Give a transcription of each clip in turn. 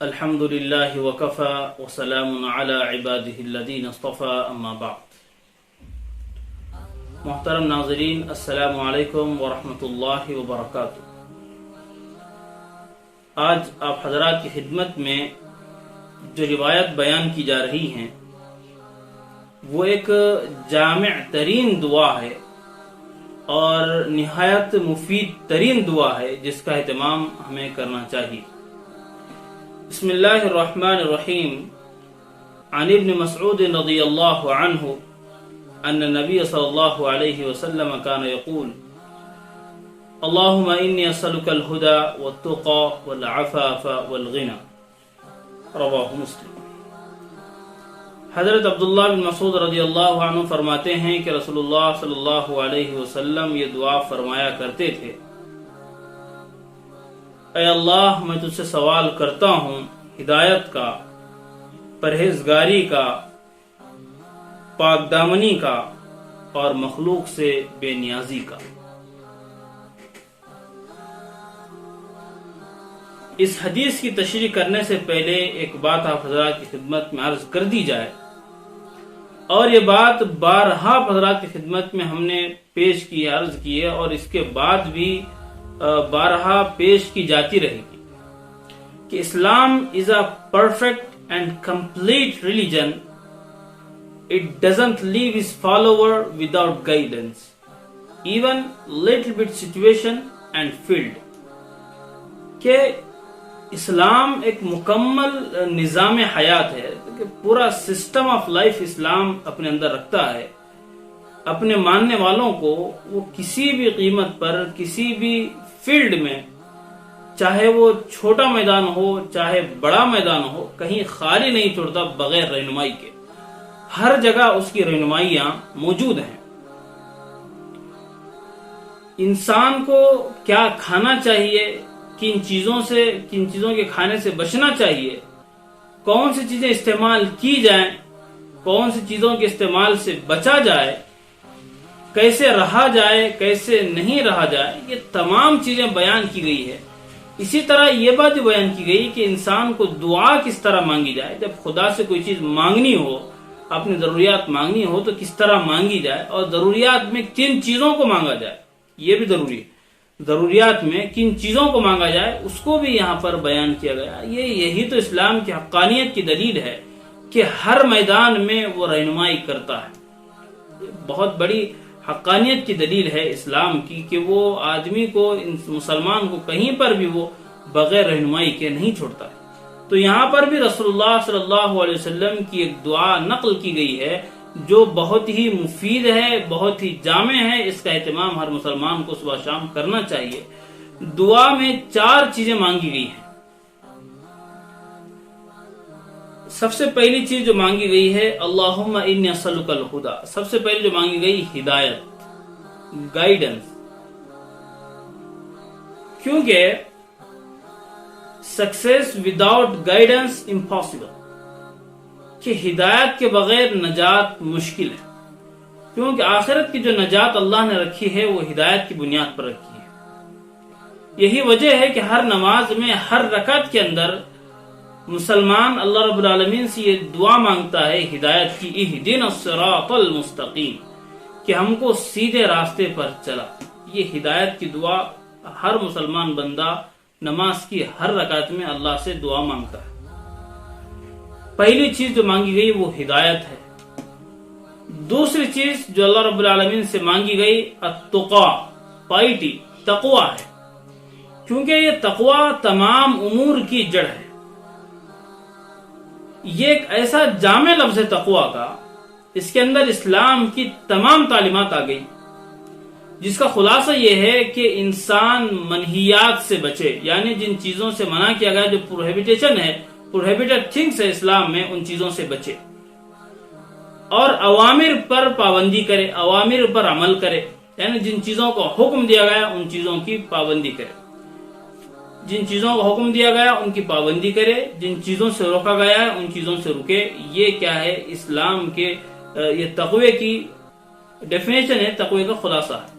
الحمد للہ وکفى وسلام علی عباده الذین اصطفى اما بعد۔ محترم ناظرین، السلام علیکم ورحمۃ اللہ وبرکاتہ۔ آج آپ حضرات کی خدمت میں جو روایت بیان کی جا رہی ہیں وہ ایک جامع ترین دعا ہے اور نہایت مفید ترین دعا ہے جس کا اہتمام ہمیں کرنا چاہیے۔ بسم اللہ الرحمن الرحیم۔ عن ابن مسعود رضی اللہ عنہ ان النبی صلی اللہ علیہ وسلم كان يقول اللهم انی اسألک الہدى والتقى والعفاف والغنى، رواہ مسلم۔ حضرت عبداللہ بن مسعود رضی اللہ عنہ فرماتے ہیں کہ رسول اللہ صلی اللہ علیہ وسلم یہ دعا فرمایا کرتے تھے، اے اللہ، میں تجھ سے سوال کرتا ہوں ہدایت کا، پرہیزگاری کا، پاک دامنی کا اور مخلوق سے بے نیازی کا۔ اس حدیث کی تشریح کرنے سے پہلے ایک بات آپ حضرات کی خدمت میں عرض کر دی جائے، اور یہ بات بارہا حضرات کی خدمت میں ہم نے پیش کی، عرض کی ہے، اور اس کے بعد بھی بارہا پیش کی جاتی رہے گی کہ اسلام is a perfect and complete religion. It doesn't leave its follower without guidance, even little bit situation and field. کہ اسلام ایک مکمل نظام حیات ہے کہ پورا سسٹم آف لائف اسلام اپنے اندر رکھتا ہے۔ اپنے ماننے والوں کو وہ کسی بھی قیمت پر، کسی بھی فیلڈ میں، چاہے وہ چھوٹا میدان ہو چاہے بڑا میدان ہو، کہیں خالی نہیں چھوڑتا بغیر رہنمائی کے۔ ہر جگہ اس کی رہنمائیاں موجود ہیں۔ انسان کو کیا کھانا چاہیے، کن چیزوں کے کھانے سے بچنا چاہیے، کون سی چیزیں استعمال کی جائیں، کون سی چیزوں کے استعمال سے بچا جائے، کیسے رہا جائے، کیسے نہیں رہا جائے، یہ تمام چیزیں بیان کی گئی ہے۔ اسی طرح یہ بات بھی بیان کی گئی کہ انسان کو دعا کس طرح مانگی جائے۔ جب خدا سے کوئی چیز مانگنی ہو، اپنی ضروریات مانگنی ہو تو کس طرح مانگی جائے، اور ضروریات میں کن چیزوں کو مانگا جائے، یہ بھی ضروری ہے۔ ضروریات میں کن چیزوں کو مانگا جائے اس کو بھی یہاں پر بیان کیا گیا۔ یہی تو اسلام کی حقانیت کی دلیل ہے کہ ہر میدان میں وہ رہنمائی کرتا ہے۔ بہت بڑی حقانیت کی دلیل ہے اسلام کی کہ وہ آدمی کو، مسلمان کو کہیں پر بھی وہ بغیر رہنمائی کے نہیں چھوڑتا ہے۔ تو یہاں پر بھی رسول اللہ صلی اللہ علیہ وسلم کی ایک دعا نقل کی گئی ہے جو بہت ہی مفید ہے، بہت ہی جامع ہے۔ اس کا اہتمام ہر مسلمان کو صبح شام کرنا چاہیے۔ دعا میں 4 چیزیں مانگی گئی ہیں۔ سب سے پہلی چیز جو مانگی گئی ہے اللہم انی اسألک الہدی، سب سے پہلی جو مانگی گئی ہدایت، گائیڈنس، کیونکہ سکسیس وداؤٹ گائیڈنس امپاسبل، کہ ہدایت کے بغیر نجات مشکل ہے، کیونکہ آخرت کی جو نجات اللہ نے رکھی ہے وہ ہدایت کی بنیاد پر رکھی ہے۔ یہی وجہ ہے کہ ہر نماز میں، ہر رکعت کے اندر مسلمان اللہ رب العالمین سے یہ دعا مانگتا ہے ہدایت کی، اہدنا الصراط المستقیم، کہ ہم کو سیدھے راستے پر چلا۔ یہ ہدایت کی دعا ہر مسلمان بندہ نماز کی ہر رکعت میں اللہ سے دعا مانگتا ہے۔ پہلی چیز جو مانگی گئی وہ ہدایت ہے۔ دوسری چیز جو اللہ رب العالمین سے مانگی گئی التقی، پائٹی، تقوی ہے، کیونکہ یہ تقوی تمام امور کی جڑ ہے۔ یہ ایک ایسا جامع لفظ ہے تقوی کا، اس کے اندر اسلام کی تمام تعلیمات آ گئی، جس کا خلاصہ یہ ہے کہ انسان منہیات سے بچے، یعنی جن چیزوں سے منع کیا گیا، جو پروہیبیٹیشن ہے، پروہیبیٹڈ تھنگس ہے اسلام میں، ان چیزوں سے بچے اور اوامر پر پابندی کرے، اوامر پر عمل کرے، یعنی جن چیزوں کو حکم دیا گیا ان چیزوں کی پابندی کرے، جن چیزوں کو حکم دیا گیا ان کی پابندی کرے، جن چیزوں سے روکا گیا ہے ان چیزوں سے رکے۔ یہ کیا ہے؟ اسلام کے یہ تقوی کی ڈیفینیشن ہے، تقوی کا خلاصہ ہے۔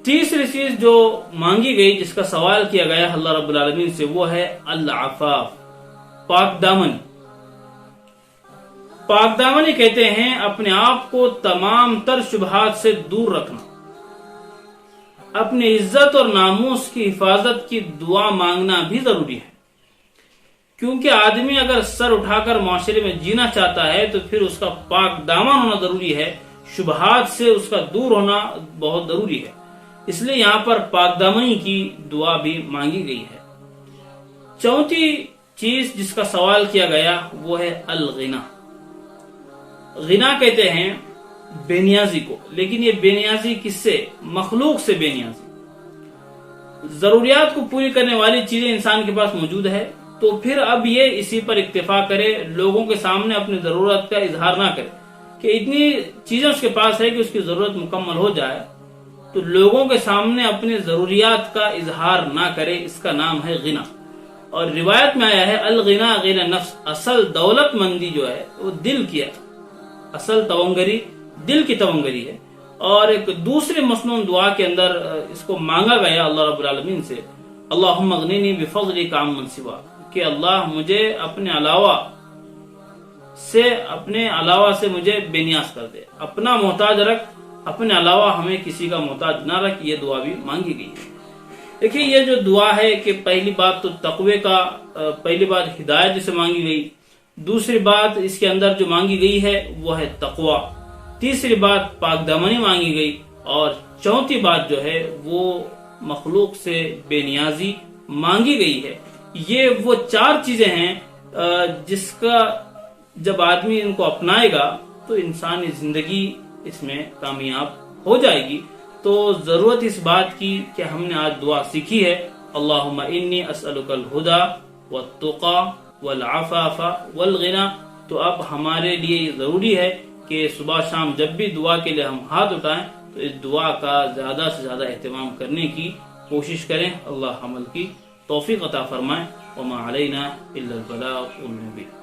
تیسری چیز جو مانگی گئی، جس کا سوال کیا گیا اللہ رب العالمین سے، وہ ہے العفاف، پاک دامنی۔ پاک دامنی کہتے ہیں اپنے آپ کو تمام تر شبہات سے دور رکھنا، اپنی عزت اور ناموس کی حفاظت کی دعا مانگنا بھی ضروری ہے، کیونکہ آدمی اگر سر اٹھا کر معاشرے میں جینا چاہتا ہے تو پھر اس کا پاک دامن ہونا ضروری ہے، شبہات سے اس کا دور ہونا بہت ضروری ہے۔ اس لیے یہاں پر پاک دامنی کی دعا بھی مانگی گئی ہے۔ چوتھی چیز جس کا سوال کیا گیا وہ ہے الغنا۔ غنا کہتے ہیں بے نیازی کو، لیکن یہ بے نیازی کس سے؟ مخلوق سے بے نیازی۔ ضروریات کو پوری کرنے والی چیزیں انسان کے پاس موجود ہے، تو پھر اب یہ اسی پر اکتفا کرے، لوگوں کے سامنے اپنی ضرورت کا اظہار نہ کرے کہ اتنی چیزیں اس کے پاس ہے کہ اس کی ضرورت مکمل ہو جائے، تو لوگوں کے سامنے اپنی ضروریات کا اظہار نہ کرے، اس کا نام ہے غنا۔ اور روایت میں آیا ہے الغنا غنا نفس، اصل دولت مندی جو ہے وہ دل کی ہے، اصل تونگری دل کی تونگری ہے۔ اور ایک دوسری مسنون دعا کے اندر اس کو مانگا گیا اللہ رب العالمین سے، اللہم اغنینی بفضلک عمن سواک، کہ اللہ مجھے اپنے علاوہ سے مجھے بے نیاز کر دے، اپنا محتاج رکھ، اپنے علاوہ ہمیں کسی کا محتاج نہ رکھ۔ یہ دعا بھی مانگی گئی ہے۔ دیکھیں یہ جو دعا ہے کہ پہلی بات تو تقوی کا، پہلی بات ہدایت جسے مانگی گئی، دوسری بات اس کے اندر جو مانگی گئی ہے وہ ہے تقوی، تیسری بات پاک دامنی مانگی گئی، اور چوتھی بات جو ہے وہ مخلوق سے بے نیازی مانگی گئی ہے۔ یہ وہ چار چیزیں ہیں جس کا جب آدمی ان کو اپنائے گا تو انسانی زندگی اس میں کامیاب ہو جائے گی۔ تو ضرورت اس بات کی کہ ہم نے آج دعا سیکھی ہے، اللہم انی اسألک الہدی والتقی والعفاف والغنی۔ تو اب ہمارے لیے یہ ضروری ہے کہ صبح شام جب بھی دعا کے لیے ہم ہاتھ اٹھائیں تو اس دعا کا زیادہ سے زیادہ اہتمام کرنے کی کوشش کریں۔ اللہ عمل کی توفیق عطا فرمائے۔ وما علینا الا البلاغ المبین۔